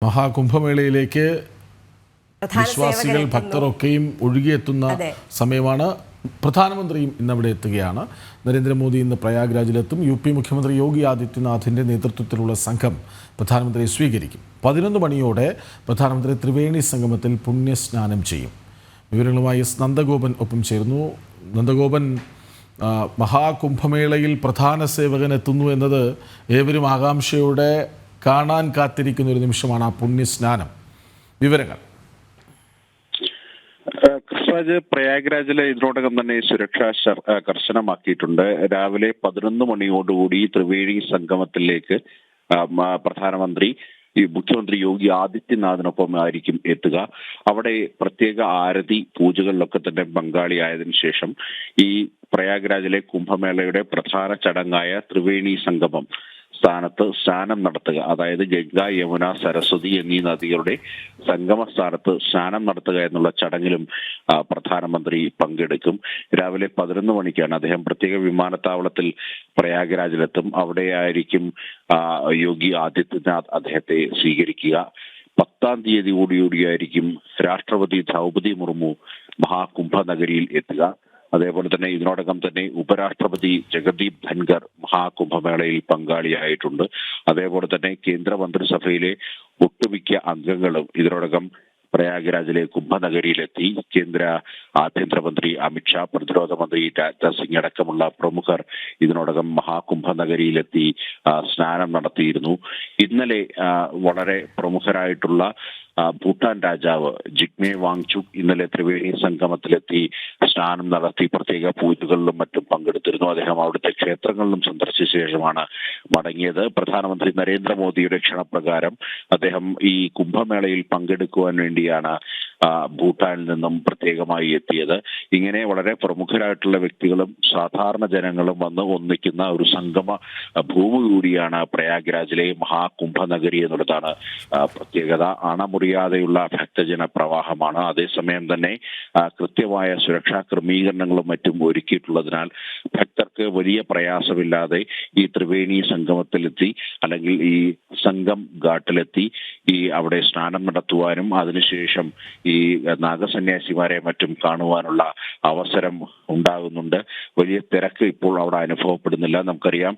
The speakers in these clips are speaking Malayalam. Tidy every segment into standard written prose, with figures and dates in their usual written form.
മഹാകുംഭമേളയിലേക്ക് വിശ്വാസികൾ ഭക്തരൊക്കെയും ഒഴുകിയെത്തുന്ന സമയമാണ്. പ്രധാനമന്ത്രിയും ഇന്നവിടെ എത്തുകയാണ്. നരേന്ദ്രമോദി ഇന്ന് പ്രയാഗ്രാജിലെത്തും. UP മുഖ്യമന്ത്രി യോഗി ആദിത്യനാഥിൻ്റെ നേതൃത്വത്തിലുള്ള സംഘം പ്രധാനമന്ത്രിയെ സ്വീകരിക്കും. 11 മണിയോടെ പ്രധാനമന്ത്രി ത്രിവേണി സംഗമത്തിൽ പുണ്യസ്നാനം ചെയ്യും. വിവരങ്ങളുമായി നന്ദഗോപൻ ഒപ്പം ചേരുന്നു. നന്ദഗോപൻ, മഹാകുംഭമേളയിൽ പ്രധാന സേവകൻ എത്തുന്നു എന്നത് ഏവരും ആകാംക്ഷയോടെ കാണാൻ കാത്തിരിക്കുന്ന ഒരു നിമിഷമാണ് ആ പുണ്യസ്നാനം. വിവരങ്ങൾ. കൃഷ്ണരാജ്, പ്രയാഗ്രാജിലെ ഇതിനോടകം തന്നെ സുരക്ഷ കർശനമാക്കിയിട്ടുണ്ട്. രാവിലെ 11 മണിയോടുകൂടി ത്രിവേണി സംഗമത്തിലേക്ക് പ്രധാനമന്ത്രി മുഖ്യമന്ത്രി യോഗി ആദിത്യനാഥിനൊപ്പം ആയിരിക്കും എത്തുക. അവിടെ പ്രത്യേക ആരതി പൂജകളിലൊക്കെ തന്നെ പങ്കാളിയായതിനു ശേഷം ഈ പ്രയാഗ്രാജിലെ കുംഭമേളയുടെ പ്രധാന ചടങ്ങായ ത്രിവേണി സംഗമം സ്ഥാനത്ത് സ്നാനം നടത്തുക, അതായത് ഗംഗ, യമുന, സരസ്വതി എന്നീ നദികളുടെ സംഗമ സ്ഥാനത്ത് സ്നാനം നടത്തുക എന്നുള്ള ചടങ്ങിലും പ്രധാനമന്ത്രി പങ്കെടുക്കും. രാവിലെ 11 മണിക്കാണ് അദ്ദേഹം പ്രത്യേക വിമാനത്താവളത്തിൽ പ്രയാഗ്രാജിലെത്തും. അവിടെയായിരിക്കും യോഗി ആദിത്യനാഥ് അദ്ദേഹത്തെ സ്വീകരിക്കുക. 10-ാം തീയതി കൂടിയായിരിക്കും രാഷ്ട്രപതി ദ്രൗപദി മുർമു മഹാകുംഭ നഗരിയിൽ എത്തുക. അതേപോലെ തന്നെ ഇതിനോടകം തന്നെ ഉപരാഷ്ട്രപതി ജഗദീപ് ധൻഖർ മഹാകുംഭമേളയിൽ പങ്കാളിയായിട്ടുണ്ട്. അതേപോലെ തന്നെ കേന്ദ്രമന്ത്രിസഭയിലെ ഒട്ടുമിക്ക അംഗങ്ങളും ഇതിനോടകം പ്രയാഗ്രാജിലെ കുംഭനഗരിയിലെത്തി. കേന്ദ്ര ആഭ്യന്തരമന്ത്രി അമിത്ഷാ, പ്രതിരോധ മന്ത്രി രാജ്നാഥ് സിംഗ് അടക്കമുള്ള പ്രമുഖർ ഇതിനോടകം മഹാകുംഭനഗരിയിലെത്തി സ്നാനം നടത്തിയിരുന്നു. ഇന്നലെ വളരെ പ്രമുഖരായിട്ടുള്ള ഭൂട്ടാൻ രാജാവ് ജിഗ്മേ വാങ്ചുക് ഇന്നലെ ത്രിവേണി സംഗമത്തിലെത്തി സ്നാനം നടത്തി പ്രത്യേക പൂജകളിലും മറ്റും പങ്കെടുത്തിരുന്നു. അദ്ദേഹം അവിടുത്തെ ക്ഷേത്രങ്ങളിലും സന്ദർശിച്ച ശേഷമാണ് മടങ്ങിയത്. പ്രധാനമന്ത്രി നരേന്ദ്രമോദിയുടെ ക്ഷണപ്രകാരം അദ്ദേഹം ഈ കുംഭമേളയിൽ പങ്കെടുക്കുവാൻ വേണ്ടിയാണ് ഭൂട്ടാനിൽ നിന്നും പ്രത്യേകമായി എത്തിയത്. ഇങ്ങനെ വളരെ പ്രമുഖരായിട്ടുള്ള വ്യക്തികളും സാധാരണ ജനങ്ങളും വന്ന് ഒന്നിക്കുന്ന ഒരു സംഗമ ഭൂമി കൂടിയാണ് പ്രയാഗ്രാജിലെ മഹാകുംഭനഗരി എന്നുള്ളതാണ് പ്രത്യേകത. അണമുറിയാതെയുള്ള ഭക്തജന പ്രവാഹമാണ്. അതേസമയം തന്നെ കൃത്യമായ സുരക്ഷാ ക്രമീകരണങ്ങളും മറ്റും ഒരുക്കിയിട്ടുള്ളതിനാൽ ഭക്തർക്ക് വലിയ പ്രയാസമില്ലാതെ ഈ ത്രിവേണി സംഗമത്തിലെത്തി അല്ലെങ്കിൽ ഈ സംഗം ഘാട്ടിലെത്തി അവിടെ സ്നാനം നടത്തുവാനും അതിനുശേഷം ഈ നാഗസന്യാസിമാരെ മറ്റും കാണുവാനുള്ള അവസരം ഉണ്ടാകുന്നുണ്ട്. വലിയ തിരക്ക് ഇപ്പോൾ അവിടെ അനുഭവപ്പെടുന്നില്ല. നമുക്കറിയാം,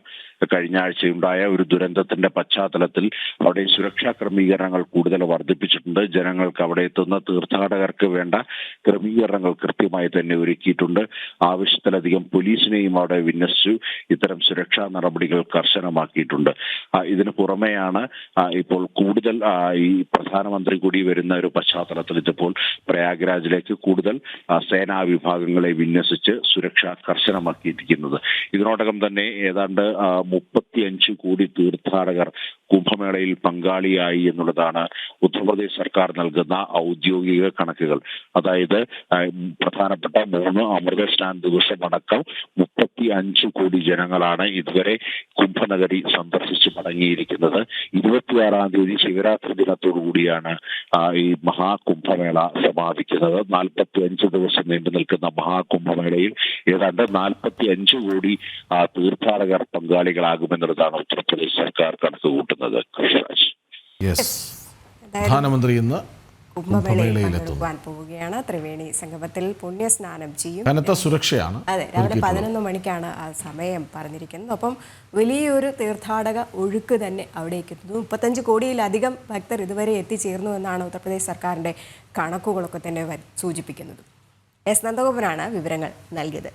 കഴിഞ്ഞ ആഴ്ചയുണ്ടായ ഒരു ദുരന്തത്തിന്റെ പശ്ചാത്തലത്തിൽ അവിടെ സുരക്ഷാ ക്രമീകരണങ്ങൾ കൂടുതൽ വർദ്ധിപ്പിച്ചിട്ടുണ്ട്. ജനങ്ങൾക്ക് അവിടെ എത്തുന്ന തീർത്ഥാടകർക്ക് വേണ്ട ക്രമീകരണങ്ങൾ കൃത്യമായി തന്നെ ഒരുക്കിയിട്ടുണ്ട്. ആവശ്യത്തിലധികം പോലീസിനെയും അവിടെ വിന്യസിച്ചു ഇത്തരം സുരക്ഷാ നടപടികൾ കർശനമാക്കിയിട്ടുണ്ട്. ഇതിന് പുറമെയാണ് ഇപ്പോൾ കൂടുതൽ ഈ പ്രധാനമന്ത്രി കൂടി വരുന്ന ഒരു പശ്ചാത്തലത്തിൽ ഇപ്പോൾ പ്രയാഗ്രാജിലേക്ക് കൂടുതൽ സേനാ വിഭാഗങ്ങളെ വിന്യസിച്ച് സുരക്ഷ കർശനമാക്കിയിരിക്കുന്നത്. ഇതിനോടകം തന്നെ ഏതാണ്ട് 35 കോടി തീർത്ഥാടകർ കുംഭമേളയിൽ പങ്കാളിയായി എന്നുള്ളതാണ് ഉത്തർപ്രദേശ് സർക്കാർ നൽകുന്ന ഔദ്യോഗിക കണക്കുകൾ. അതായത് പ്രധാനപ്പെട്ട 3 അമൃത സ്നാൻ ദിവസമടക്കം 35 കോടി ജനങ്ങളാണ് ഇതുവരെ കുംഭനഗരി സന്ദർശിച്ച് മടങ്ങിയിരിക്കുന്നത്. 26-ാം തീയതി ശിവരാത്രി ദിനത്തോടു കൂടിയാണ് ഈ മഹാകുംഭമേള സമാപിക്കുന്നത്. 45 ദിവസം നീണ്ടു നിൽക്കുന്ന മഹാകുംഭമേളയിൽ ഏതാണ്ട് 45 കോടി തീർത്ഥാടകർ പങ്കാളികളാകുമെന്നുള്ളതാണ് ഉത്തർപ്രദേശ് സർക്കാർ കണക്ക് കൂട്ടുന്നത്. പ്രധാനമന്ത്രി ഇന്ന് കുംഭമേളയിൽ പോവുകയാണ്. ത്രിവേണി സംഗമത്തിൽ പുണ്യസ്നാനം ചെയ്യും. കനത്ത സുരക്ഷയാണ്. അതെ, രാവിലെ 11 മണിക്കാണ് ആ സമയം പറഞ്ഞിരിക്കുന്നത്. അപ്പം വലിയൊരു തീർത്ഥാടക ഒഴുക്ക് തന്നെ അവിടേക്ക് എത്തുന്നു. 35 കോടിയിലധികം ഭക്തർ ഇതുവരെ എത്തിച്ചേർന്നു എന്നാണ് ഉത്തർപ്രദേശ് സർക്കാരിൻ്റെ കണക്കുകളൊക്കെ തന്നെ സൂചിപ്പിക്കുന്നത്. നന്ദഗോപനാണ് വിവരങ്ങൾ നൽകിയത്.